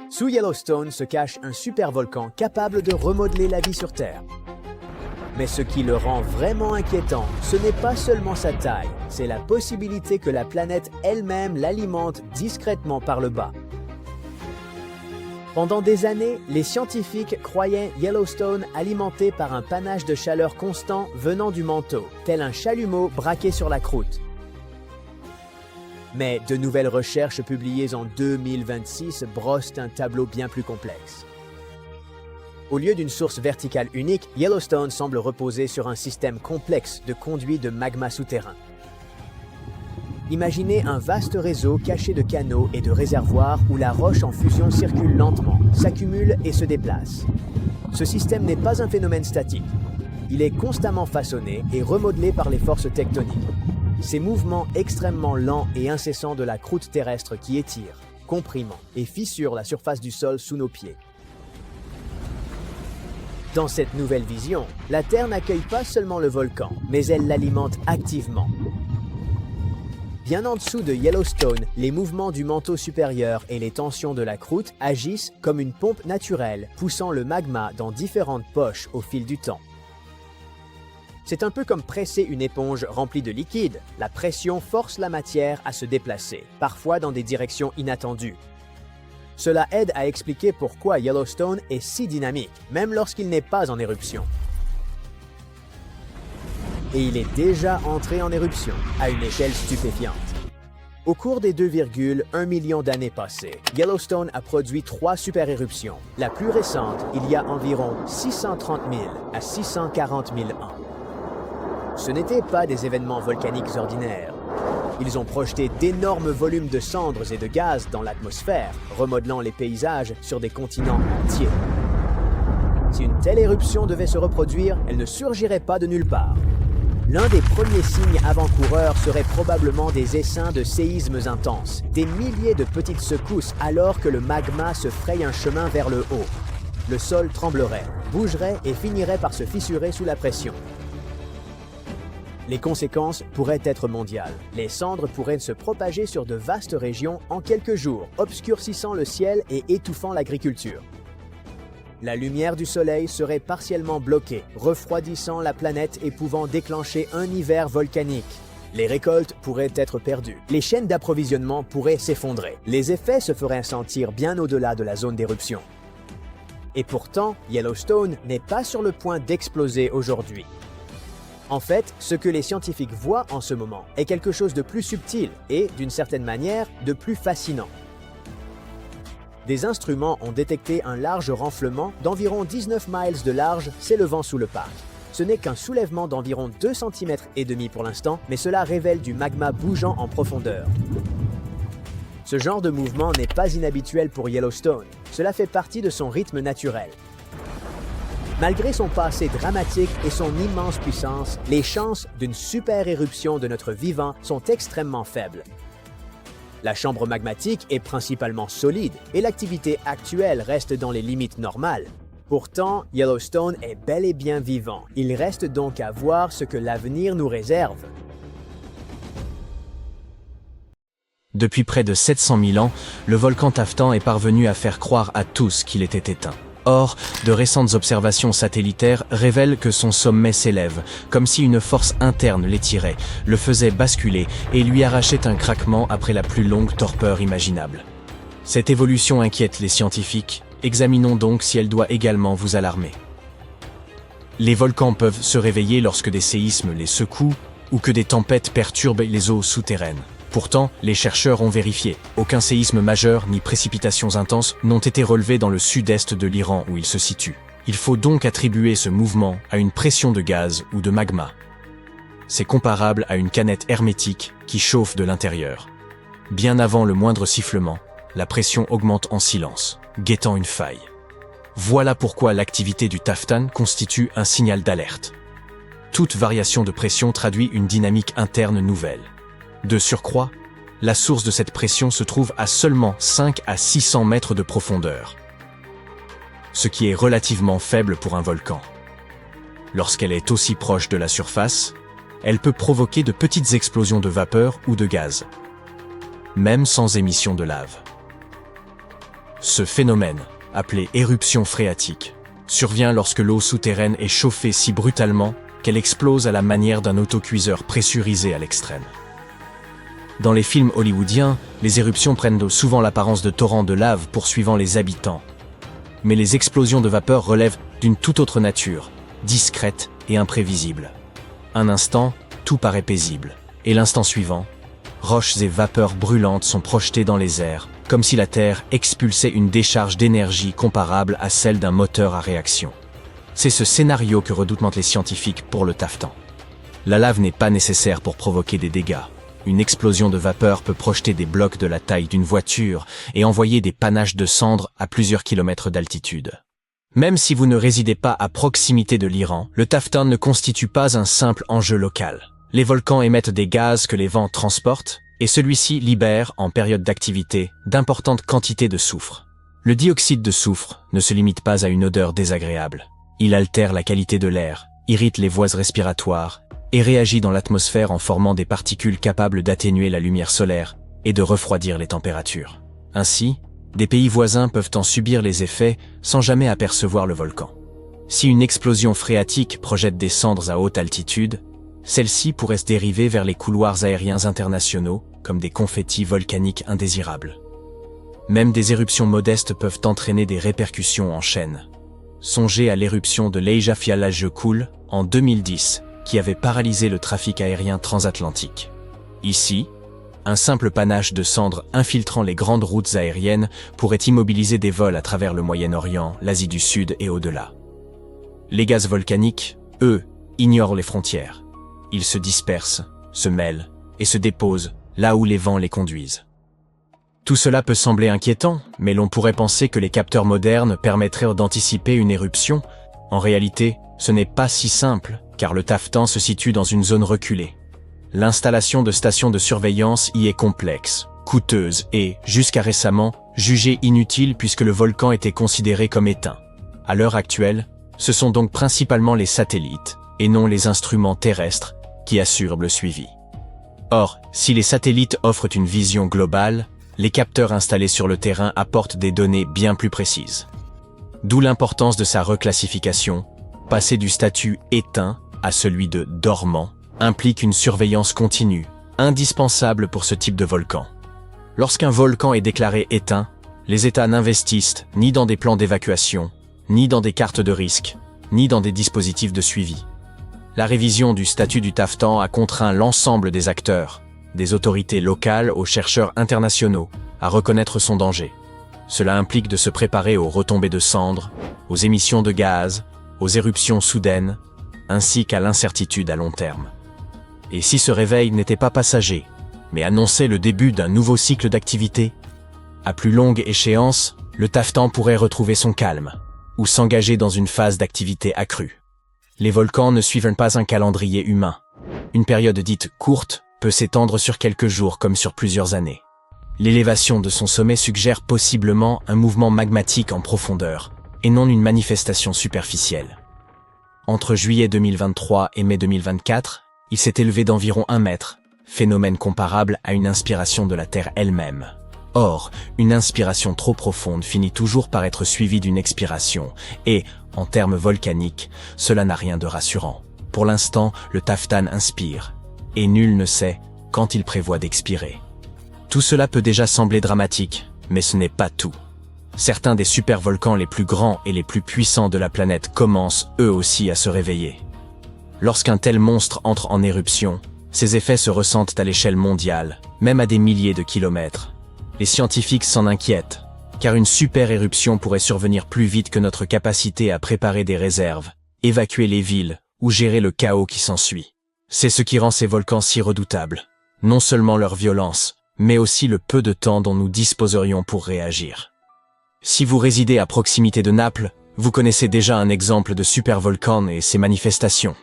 Sous Yellowstone se cache un supervolcan capable de remodeler la vie sur Terre. Mais ce qui le rend vraiment inquiétant, ce n'est pas seulement sa taille, c'est la possibilité que la planète elle-même l'alimente discrètement par le bas. Pendant des années, les scientifiques croyaient Yellowstone alimenté par un panache de chaleur constant venant du manteau, tel un chalumeau braqué sur la croûte. Mais de nouvelles recherches publiées en 2026 brossent un tableau bien plus complexe. Au lieu d'une source verticale unique, Yellowstone semble reposer sur un système complexe de conduits de magma souterrain. Imaginez un vaste réseau caché de canaux et de réservoirs où la roche en fusion circule lentement, s'accumule et se déplace. Ce système n'est pas un phénomène statique. Il est constamment façonné et remodelé par les forces tectoniques. Ces mouvements extrêmement lents et incessants de la croûte terrestre qui étirent, compriment et fissurent la surface du sol sous nos pieds. Dans cette nouvelle vision, la Terre n'accueille pas seulement le volcan, mais elle l'alimente activement. Bien en dessous de Yellowstone, les mouvements du manteau supérieur et les tensions de la croûte agissent comme une pompe naturelle, poussant le magma dans différentes poches au fil du temps. C'est un peu comme presser une éponge remplie de liquide. La pression force la matière à se déplacer, parfois dans des directions inattendues. Cela aide à expliquer pourquoi Yellowstone est si dynamique, même lorsqu'il n'est pas en éruption. Et il est déjà entré en éruption, à une échelle stupéfiante. Au cours des 2,1 millions d'années passées, Yellowstone a produit 3 super-éruptions. La plus récente, il y a environ 630 000 à 640 000 ans. Ce n'étaient pas des événements volcaniques ordinaires. Ils ont projeté d'énormes volumes de cendres et de gaz dans l'atmosphère, remodelant les paysages sur des continents entiers. Si une telle éruption devait se reproduire, elle ne surgirait pas de nulle part. L'un des premiers signes avant-coureurs serait probablement des essaims de séismes intenses, des milliers de petites secousses alors que le magma se fraye un chemin vers le haut. Le sol tremblerait, bougerait et finirait par se fissurer sous la pression. Les conséquences pourraient être mondiales. Les cendres pourraient se propager sur de vastes régions en quelques jours, obscurcissant le ciel et étouffant l'agriculture. La lumière du soleil serait partiellement bloquée, refroidissant la planète et pouvant déclencher un hiver volcanique. Les récoltes pourraient être perdues. Les chaînes d'approvisionnement pourraient s'effondrer. Les effets se feraient sentir bien au-delà de la zone d'éruption. Et pourtant, Yellowstone n'est pas sur le point d'exploser aujourd'hui. En fait, ce que les scientifiques voient en ce moment est quelque chose de plus subtil et, d'une certaine manière, de plus fascinant. Des instruments ont détecté un large renflement d'environ 19 miles de large s'élevant sous le parc. Ce n'est qu'un soulèvement d'environ 2,5 cm pour l'instant, mais cela révèle du magma bougeant en profondeur. Ce genre de mouvement n'est pas inhabituel pour Yellowstone. Cela fait partie de son rythme naturel. Malgré son passé dramatique et son immense puissance, les chances d'une super éruption de notre vivant sont extrêmement faibles. La chambre magmatique est principalement solide et l'activité actuelle reste dans les limites normales. Pourtant, Yellowstone est bel et bien vivant. Il reste donc à voir ce que l'avenir nous réserve. Depuis près de 700 000 ans, le volcan Taftan est parvenu à faire croire à tous qu'il était éteint. Or, de récentes observations satellitaires révèlent que son sommet s'élève, comme si une force interne l'étirait, le faisait basculer et lui arrachait un craquement après la plus longue torpeur imaginable. Cette évolution inquiète les scientifiques, examinons donc si elle doit également vous alarmer. Les volcans peuvent se réveiller lorsque des séismes les secouent ou que des tempêtes perturbent les eaux souterraines. Pourtant, les chercheurs ont vérifié. Aucun séisme majeur ni précipitations intenses n'ont été relevés dans le sud-est de l'Iran où il se situe. Il faut donc attribuer ce mouvement à une pression de gaz ou de magma. C'est comparable à une canette hermétique qui chauffe de l'intérieur. Bien avant le moindre sifflement, la pression augmente en silence, guettant une faille. Voilà pourquoi l'activité du Taftan constitue un signal d'alerte. Toute variation de pression traduit une dynamique interne nouvelle. De surcroît, la source de cette pression se trouve à seulement 5 à 600 mètres de profondeur, ce qui est relativement faible pour un volcan. Lorsqu'elle est aussi proche de la surface, elle peut provoquer de petites explosions de vapeur ou de gaz, même sans émission de lave. Ce phénomène, appelé éruption phréatique, survient lorsque l'eau souterraine est chauffée si brutalement qu'elle explose à la manière d'un autocuiseur pressurisé à l'extrême. Dans les films hollywoodiens, les éruptions prennent souvent l'apparence de torrents de lave poursuivant les habitants. Mais les explosions de vapeur relèvent d'une toute autre nature, discrète et imprévisible. Un instant, tout paraît paisible, et l'instant suivant, roches et vapeurs brûlantes sont projetées dans les airs, comme si la Terre expulsait une décharge d'énergie comparable à celle d'un moteur à réaction. C'est ce scénario que redoutent les scientifiques pour le taffetant. La lave n'est pas nécessaire pour provoquer des dégâts. Une explosion de vapeur peut projeter des blocs de la taille d'une voiture et envoyer des panaches de cendres à plusieurs kilomètres d'altitude. Même si vous ne résidez pas à proximité de l'Iran, le taffetant ne constitue pas un simple enjeu local. Les volcans émettent des gaz que les vents transportent, et celui-ci libère, en période d'activité, d'importantes quantités de soufre. Le dioxyde de soufre ne se limite pas à une odeur désagréable. Il altère la qualité de l'air, irrite les voies respiratoires, et réagit dans l'atmosphère en formant des particules capables d'atténuer la lumière solaire et de refroidir les températures. Ainsi, des pays voisins peuvent en subir les effets sans jamais apercevoir le volcan. Si une explosion phréatique projette des cendres à haute altitude, celles-ci pourraient se dériver vers les couloirs aériens internationaux comme des confettis volcaniques indésirables. Même des éruptions modestes peuvent entraîner des répercussions en chaîne. Songez à l'éruption de l'Eyjafjallajökull en 2010, qui avait paralysé le trafic aérien transatlantique. Ici, un simple panache de cendres infiltrant les grandes routes aériennes pourrait immobiliser des vols à travers le Moyen-Orient, l'Asie du Sud et au-delà. Les gaz volcaniques, eux, ignorent les frontières. Ils se dispersent, se mêlent et se déposent là où les vents les conduisent. Tout cela peut sembler inquiétant, mais l'on pourrait penser que les capteurs modernes permettraient d'anticiper une éruption. En réalité, ce n'est pas si simple, car le taffetant se situe dans une zone reculée. L'installation de stations de surveillance y est complexe, coûteuse et, jusqu'à récemment, jugée inutile puisque le volcan était considéré comme éteint. À l'heure actuelle, ce sont donc principalement les satellites, et non les instruments terrestres, qui assurent le suivi. Or, si les satellites offrent une vision globale, les capteurs installés sur le terrain apportent des données bien plus précises. D'où l'importance de sa reclassification. Passer du statut éteint à celui de dormant implique une surveillance continue, indispensable pour ce type de volcan. Lorsqu'un volcan est déclaré éteint, les États n'investissent ni dans des plans d'évacuation, ni dans des cartes de risque, ni dans des dispositifs de suivi. La révision du statut du taffetant a contraint l'ensemble des acteurs, des autorités locales aux chercheurs internationaux, à reconnaître son danger. Cela implique de se préparer aux retombées de cendres, aux émissions de gaz, aux éruptions soudaines, ainsi qu'à l'incertitude à long terme. Et si ce réveil n'était pas passager, mais annonçait le début d'un nouveau cycle d'activité? À plus longue échéance, le taffetant pourrait retrouver son calme, ou s'engager dans une phase d'activité accrue. Les volcans ne suivent pas un calendrier humain. Une période dite courte peut s'étendre sur quelques jours comme sur plusieurs années. L'élévation de son sommet suggère possiblement un mouvement magmatique en profondeur, et non une manifestation superficielle. Entre juillet 2023 et mai 2024, il s'est élevé d'environ 1 mètre, phénomène comparable à une inspiration de la Terre elle-même. Or, une inspiration trop profonde finit toujours par être suivie d'une expiration, et, en termes volcaniques, cela n'a rien de rassurant. Pour l'instant, le taffetan inspire, et nul ne sait quand il prévoit d'expirer. Tout cela peut déjà sembler dramatique, mais ce n'est pas tout. Certains des supervolcans les plus grands et les plus puissants de la planète commencent eux aussi à se réveiller. Lorsqu'un tel monstre entre en éruption, ses effets se ressentent à l'échelle mondiale, même à des milliers de kilomètres. Les scientifiques s'en inquiètent, car une super-éruption pourrait survenir plus vite que notre capacité à préparer des réserves, évacuer les villes ou gérer le chaos qui s'ensuit. C'est ce qui rend ces volcans si redoutables, non seulement leur violence, mais aussi le peu de temps dont nous disposerions pour réagir. Si vous résidez à proximité de Naples, vous connaissez déjà un exemple de supervolcan et ses manifestations.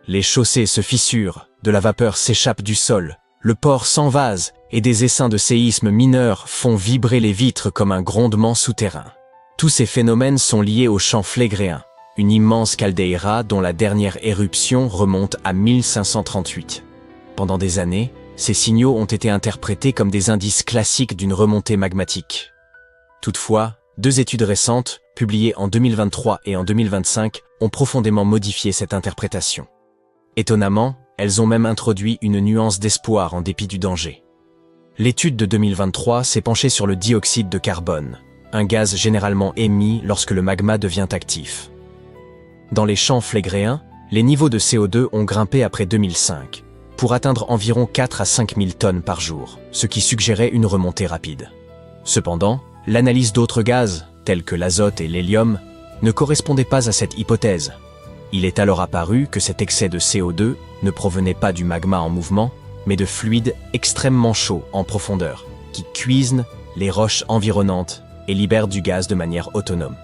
Les chaussées se fissurent, de la vapeur s'échappe du sol, le port s'envase et des essaims de séismes mineurs font vibrer les vitres comme un grondement souterrain. Tous ces phénomènes sont liés au champ Phlégraen, une immense caldeira dont la dernière éruption remonte à 1538. Pendant des années, ces signaux ont été interprétés comme des indices classiques d'une remontée magmatique. Toutefois, 2 études récentes, publiées en 2023 et en 2025, ont profondément modifié cette interprétation. Étonnamment, elles ont même introduit une nuance d'espoir en dépit du danger. L'étude de 2023 s'est penchée sur le dioxyde de carbone, un gaz généralement émis lorsque le magma devient actif. Dans les champs flégréens, les niveaux de CO2 ont grimpé après 2005, pour atteindre environ 4 à 5 000 tonnes par jour, ce qui suggérait une remontée rapide. Cependant, l'analyse d'autres gaz, tels que l'azote et l'hélium, ne correspondait pas à cette hypothèse. Il est alors apparu que cet excès de CO2 ne provenait pas du magma en mouvement, mais de fluides extrêmement chauds en profondeur, qui cuisent les roches environnantes et libèrent du gaz de manière autonome.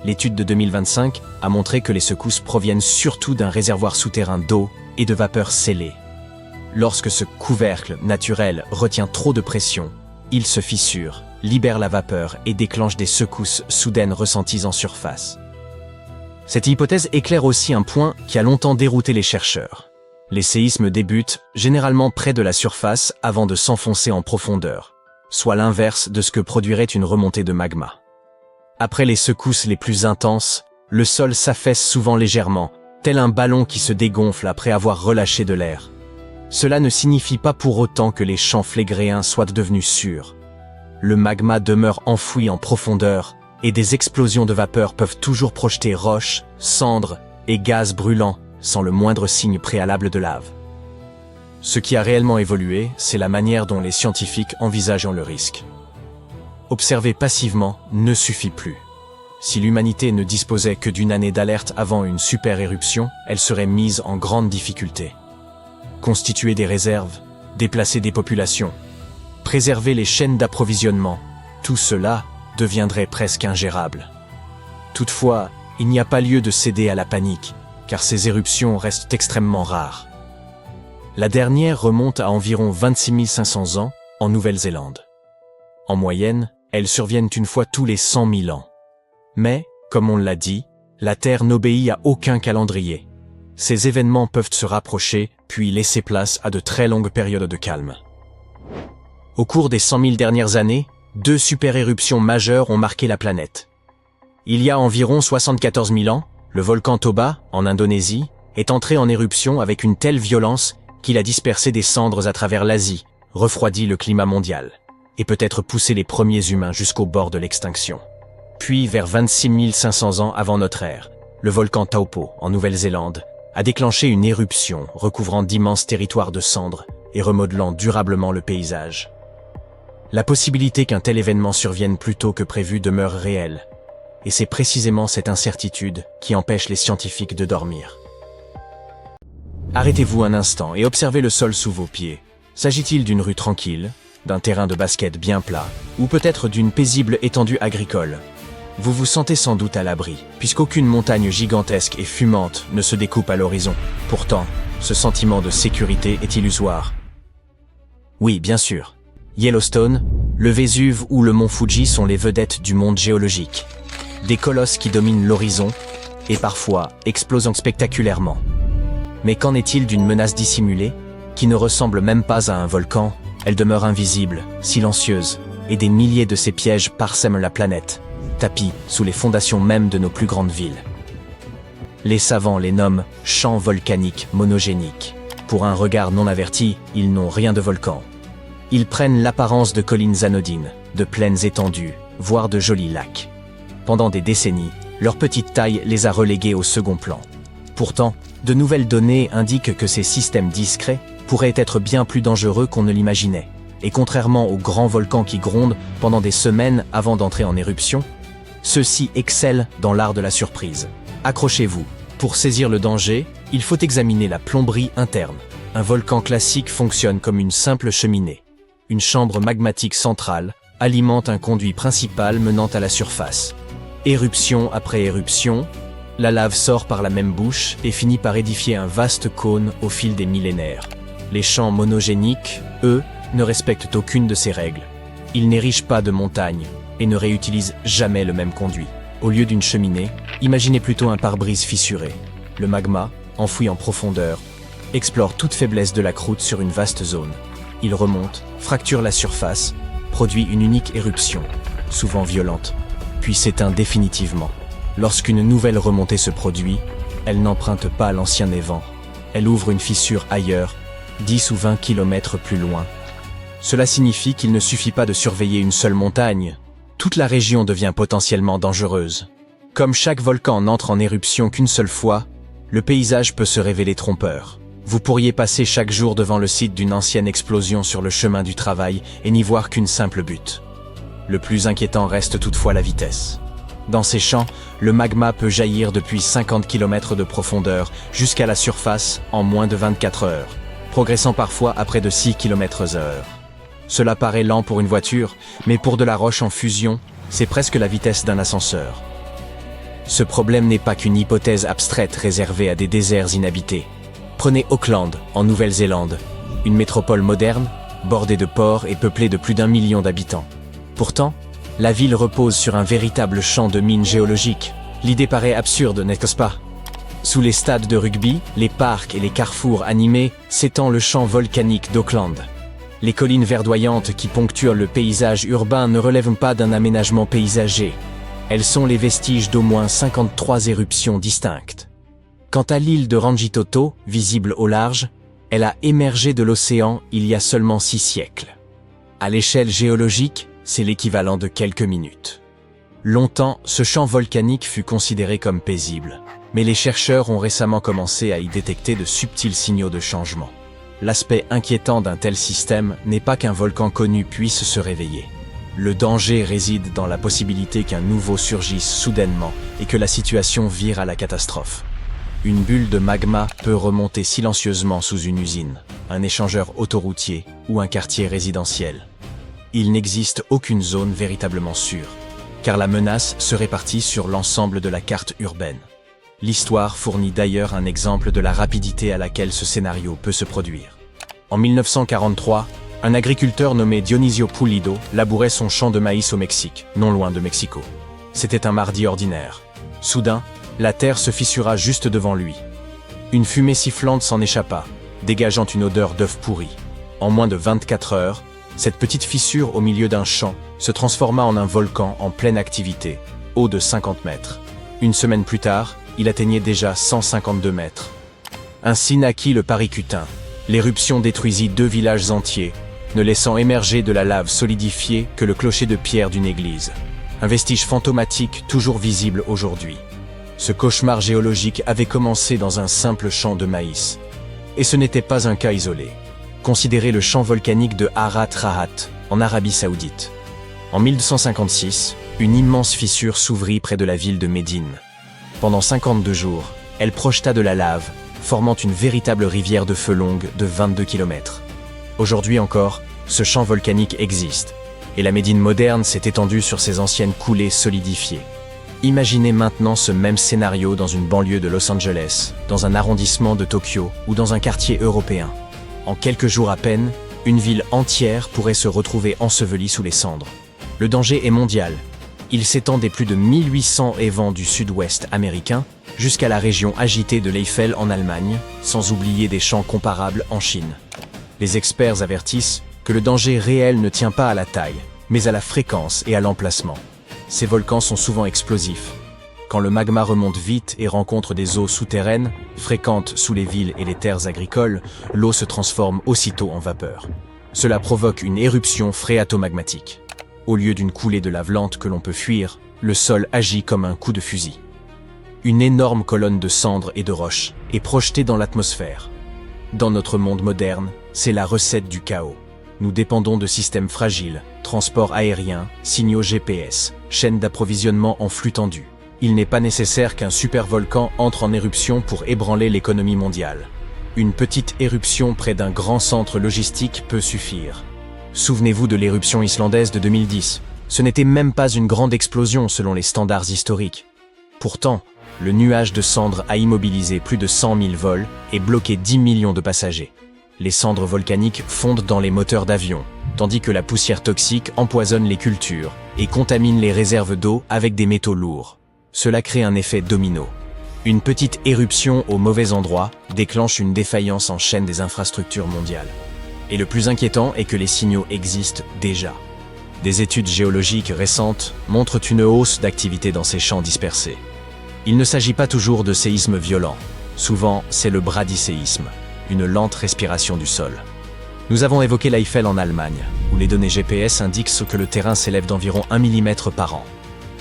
L'étude de 2025 a montré que les secousses proviennent surtout d'un réservoir souterrain d'eau et de vapeur scellée. Lorsque ce couvercle naturel retient trop de pression, il se fissure, libère la vapeur et déclenche des secousses soudaines ressenties en surface. Cette hypothèse éclaire aussi un point qui a longtemps dérouté les chercheurs. Les séismes débutent généralement près de la surface avant de s'enfoncer en profondeur, soit l'inverse de ce que produirait une remontée de magma. Après les secousses les plus intenses, le sol s'affaisse souvent légèrement, tel un ballon qui se dégonfle après avoir relâché de l'air. Cela ne signifie pas pour autant que les champs flégréens soient devenus sûrs. Le magma demeure enfoui en profondeur et des explosions de vapeur peuvent toujours projeter roches, cendres et gaz brûlants sans le moindre signe préalable de lave. Ce qui a réellement évolué, c'est la manière dont les scientifiques envisagent le risque. Observer passivement ne suffit plus. Si l'humanité ne disposait que d'une année d'alerte avant une super éruption, elle serait mise en grande difficulté. Constituer des réserves, déplacer des populations, préserver les chaînes d'approvisionnement, tout cela deviendrait presque ingérable. Toutefois, il n'y a pas lieu de céder à la panique, car ces éruptions restent extrêmement rares. La dernière remonte à environ 26 500 ans en Nouvelle-Zélande. En moyenne, elles surviennent une fois tous les 100 000 ans. Mais, comme on l'a dit, la Terre n'obéit à aucun calendrier. Ces événements peuvent se rapprocher, puis laisser place à de très longues périodes de calme. Au cours des 100 000 dernières années, 2 super-éruptions majeures ont marqué la planète. Il y a environ 74 000 ans, le volcan Toba, en Indonésie, est entré en éruption avec une telle violence qu'il a dispersé des cendres à travers l'Asie, refroidi le climat mondial, et peut-être poussé les premiers humains jusqu'au bord de l'extinction. Puis, vers 26 500 ans avant notre ère, le volcan Taupo, en Nouvelle-Zélande, a déclenché une éruption recouvrant d'immenses territoires de cendres et remodelant durablement le paysage. La possibilité qu'un tel événement survienne plus tôt que prévu demeure réelle, et c'est précisément cette incertitude qui empêche les scientifiques de dormir. Arrêtez-vous un instant et observez le sol sous vos pieds. S'agit-il d'une rue tranquille, d'un terrain de basket bien plat, ou peut-être d'une paisible étendue agricole? Vous vous sentez sans doute à l'abri, puisqu'aucune montagne gigantesque et fumante ne se découpe à l'horizon. Pourtant, ce sentiment de sécurité est illusoire. Oui, bien sûr. Yellowstone, le Vésuve ou le mont Fuji sont les vedettes du monde géologique. Des colosses qui dominent l'horizon, et parfois explosant spectaculairement. Mais qu'en est-il d'une menace dissimulée, qui ne ressemble même pas à un volcan? Elle demeure invisible, silencieuse, et des milliers de ces pièges parsèment la planète, tapis sous les fondations mêmes de nos plus grandes villes. Les savants les nomment champs volcaniques monogéniques. Pour un regard non averti, ils n'ont rien de volcan. Ils prennent l'apparence de collines anodines, de plaines étendues, voire de jolis lacs. Pendant des décennies, leur petite taille les a relégués au second plan. Pourtant, de nouvelles données indiquent que ces systèmes discrets pourraient être bien plus dangereux qu'on ne l'imaginait. Et contrairement aux grands volcans qui grondent pendant des semaines avant d'entrer en éruption, ceux-ci excellent dans l'art de la surprise. Accrochez-vous. Pour saisir le danger, il faut examiner la plomberie interne. Un volcan classique fonctionne comme une simple cheminée. Une chambre magmatique centrale alimente un conduit principal menant à la surface. Éruption après éruption, la lave sort par la même bouche et finit par édifier un vaste cône au fil des millénaires. Les champs monogéniques, eux, ne respectent aucune de ces règles. Ils n'érigent pas de montagnes et ne réutilisent jamais le même conduit. Au lieu d'une cheminée, imaginez plutôt un pare-brise fissuré. Le magma, enfoui en profondeur, explore toute faiblesse de la croûte sur une vaste zone. Il remonte, fracture la surface, produit une unique éruption, souvent violente, puis s'éteint définitivement. Lorsqu'une nouvelle remontée se produit, elle n'emprunte pas l'ancien évent. Elle ouvre une fissure ailleurs, 10 ou 20 kilomètres plus loin. Cela signifie qu'il ne suffit pas de surveiller une seule montagne. Toute la région devient potentiellement dangereuse. Comme chaque volcan n'entre en éruption qu'une seule fois, le paysage peut se révéler trompeur. Vous pourriez passer chaque jour devant le site d'une ancienne explosion sur le chemin du travail et n'y voir qu'une simple butte. Le plus inquiétant reste toutefois la vitesse. Dans ces champs, le magma peut jaillir depuis 50 km de profondeur jusqu'à la surface en moins de 24 heures, progressant parfois à près de 6 km/h. Cela paraît lent pour une voiture, mais pour de la roche en fusion, c'est presque la vitesse d'un ascenseur. Ce problème n'est pas qu'une hypothèse abstraite réservée à des déserts inhabités. Prenez Auckland, en Nouvelle-Zélande, une métropole moderne, bordée de ports et peuplée de plus d'1 million d'habitants. Pourtant, la ville repose sur un véritable champ de mines géologiques. L'idée paraît absurde, n'est-ce pas? Sous les stades de rugby, les parcs et les carrefours animés s'étend le champ volcanique d'Auckland. Les collines verdoyantes qui ponctuent le paysage urbain ne relèvent pas d'un aménagement paysager. Elles sont les vestiges d'au moins 53 éruptions distinctes. Quant à l'île de Rangitoto, visible au large, elle a émergé de l'océan il y a seulement 6 siècles. À l'échelle géologique, c'est l'équivalent de quelques minutes. Longtemps, ce champ volcanique fut considéré comme paisible, mais les chercheurs ont récemment commencé à y détecter de subtils signaux de changement. L'aspect inquiétant d'un tel système n'est pas qu'un volcan connu puisse se réveiller. Le danger réside dans la possibilité qu'un nouveau surgisse soudainement et que la situation vire à la catastrophe. Une bulle de magma peut remonter silencieusement sous une usine, un échangeur autoroutier ou un quartier résidentiel. Il n'existe aucune zone véritablement sûre, car la menace se répartit sur l'ensemble de la carte urbaine. L'histoire fournit d'ailleurs un exemple de la rapidité à laquelle ce scénario peut se produire. En 1943, un agriculteur nommé Dionisio Pulido labourait son champ de maïs au Mexique, non loin de Mexico. C'était un mardi ordinaire. Soudain, la terre se fissura juste devant lui. Une fumée sifflante s'en échappa, dégageant une odeur d'œuf pourri. En moins de 24 heures, cette petite fissure au milieu d'un champ se transforma en un volcan en pleine activité, haut de 50 mètres. Une semaine plus tard, il atteignait déjà 152 mètres. Ainsi naquit le Paricutin. L'éruption détruisit 2 villages entiers, ne laissant émerger de la lave solidifiée que le clocher de pierre d'une église. Un vestige fantomatique toujours visible aujourd'hui. Ce cauchemar géologique avait commencé dans un simple champ de maïs. Et ce n'était pas un cas isolé. Considérez le champ volcanique de Harat Rahat, en Arabie Saoudite. En 1256, une immense fissure s'ouvrit près de la ville de Médine. Pendant 52 jours, elle projeta de la lave, formant une véritable rivière de feu longue de 22 km. Aujourd'hui encore, ce champ volcanique existe, et la Médine moderne s'est étendue sur ses anciennes coulées solidifiées. Imaginez maintenant ce même scénario dans une banlieue de Los Angeles, dans un arrondissement de Tokyo ou dans un quartier européen. En quelques jours à peine, une ville entière pourrait se retrouver ensevelie sous les cendres. Le danger est mondial. Il s'étend des plus de 1800 évents du sud-ouest américain jusqu'à la région agitée de l'Eifel en Allemagne, sans oublier des champs comparables en Chine. Les experts avertissent que le danger réel ne tient pas à la taille, mais à la fréquence et à l'emplacement. Ces volcans sont souvent explosifs. Quand le magma remonte vite et rencontre des eaux souterraines, fréquentes sous les villes et les terres agricoles, l'eau se transforme aussitôt en vapeur. Cela provoque une éruption phréatomagmatique. Au lieu d'une coulée de lave lente que l'on peut fuir, le sol agit comme un coup de fusil. Une énorme colonne de cendres et de roches est projetée dans l'atmosphère. Dans notre monde moderne, c'est la recette du chaos. Nous dépendons de systèmes fragiles, transports aériens, signaux GPS, chaînes d'approvisionnement en flux tendu. Il n'est pas nécessaire qu'un supervolcan entre en éruption pour ébranler l'économie mondiale. Une petite éruption près d'un grand centre logistique peut suffire. Souvenez-vous de l'éruption islandaise de 2010. Ce n'était même pas une grande explosion selon les standards historiques. Pourtant, le nuage de cendres a immobilisé plus de 100 000 vols et bloqué 10 millions de passagers. Les cendres volcaniques fondent dans les moteurs d'avions, tandis que la poussière toxique empoisonne les cultures et contamine les réserves d'eau avec des métaux lourds. Cela crée un effet domino. Une petite éruption au mauvais endroit déclenche une défaillance en chaîne des infrastructures mondiales. Et le plus inquiétant est que les signaux existent déjà. Des études géologiques récentes montrent une hausse d'activité dans ces champs dispersés. Il ne s'agit pas toujours de séismes violents. Souvent, c'est le bradyséisme, une lente respiration du sol. Nous avons évoqué l'Eifel en Allemagne, où les données GPS indiquent que le terrain s'élève d'environ 1 mm par an.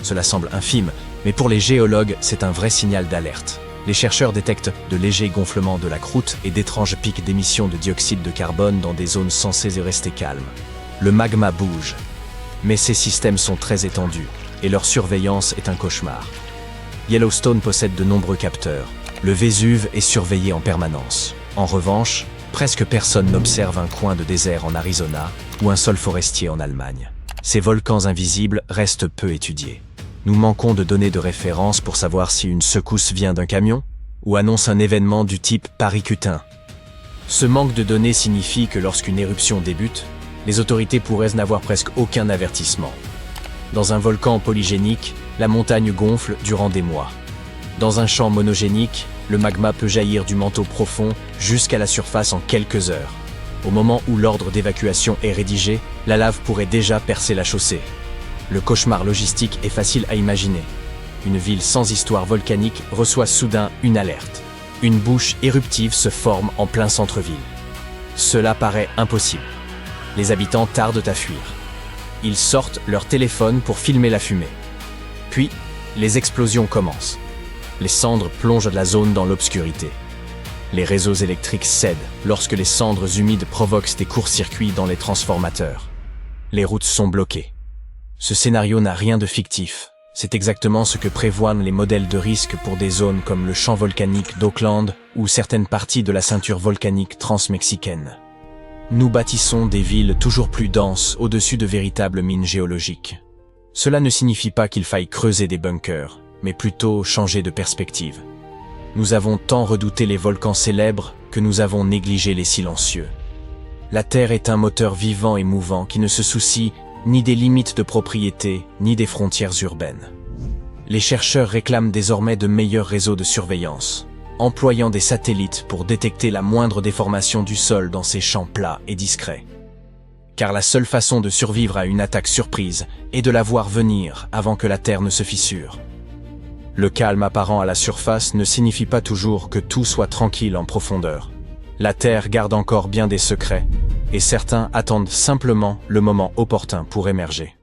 Cela semble infime, mais pour les géologues, c'est un vrai signal d'alerte. Les chercheurs détectent de légers gonflements de la croûte et d'étranges pics d'émissions de dioxyde de carbone dans des zones censées rester calmes. Le magma bouge. Mais ces systèmes sont très étendus, et leur surveillance est un cauchemar. Yellowstone possède de nombreux capteurs. Le Vésuve est surveillé en permanence. En revanche, presque personne n'observe un coin de désert en Arizona ou un sol forestier en Allemagne. Ces volcans invisibles restent peu étudiés. Nous manquons de données de référence pour savoir si une secousse vient d'un camion ou annonce un événement du type Paricutin. Ce manque de données signifie que lorsqu'une éruption débute, les autorités pourraient n'avoir presque aucun avertissement. Dans un volcan polygénique, la montagne gonfle durant des mois. Dans un champ monogénique, le magma peut jaillir du manteau profond jusqu'à la surface en quelques heures. Au moment où l'ordre d'évacuation est rédigé, la lave pourrait déjà percer la chaussée. Le cauchemar logistique est facile à imaginer. Une ville sans histoire volcanique reçoit soudain une alerte. Une bouche éruptive se forme en plein centre-ville. Cela paraît impossible. Les habitants tardent à fuir. Ils sortent leur téléphone pour filmer la fumée. Puis, les explosions commencent. Les cendres plongent la zone dans l'obscurité. Les réseaux électriques cèdent lorsque les cendres humides provoquent des courts-circuits dans les transformateurs. Les routes sont bloquées. Ce scénario n'a rien de fictif. C'est exactement ce que prévoient les modèles de risque pour des zones comme le champ volcanique d'Oakland ou certaines parties de la ceinture volcanique transmexicaine. Nous bâtissons des villes toujours plus denses au-dessus de véritables mines géologiques. Cela ne signifie pas qu'il faille creuser des bunkers, mais plutôt changer de perspective. Nous avons tant redouté les volcans célèbres que nous avons négligé les silencieux. La Terre est un moteur vivant et mouvant qui ne se soucie ni des limites de propriété, ni des frontières urbaines. Les chercheurs réclament désormais de meilleurs réseaux de surveillance, employant des satellites pour détecter la moindre déformation du sol dans ces champs plats et discrets. Car la seule façon de survivre à une attaque surprise est de la voir venir avant que la Terre ne se fissure. Le calme apparent à la surface ne signifie pas toujours que tout soit tranquille en profondeur. La Terre garde encore bien des secrets, et certains attendent simplement le moment opportun pour émerger.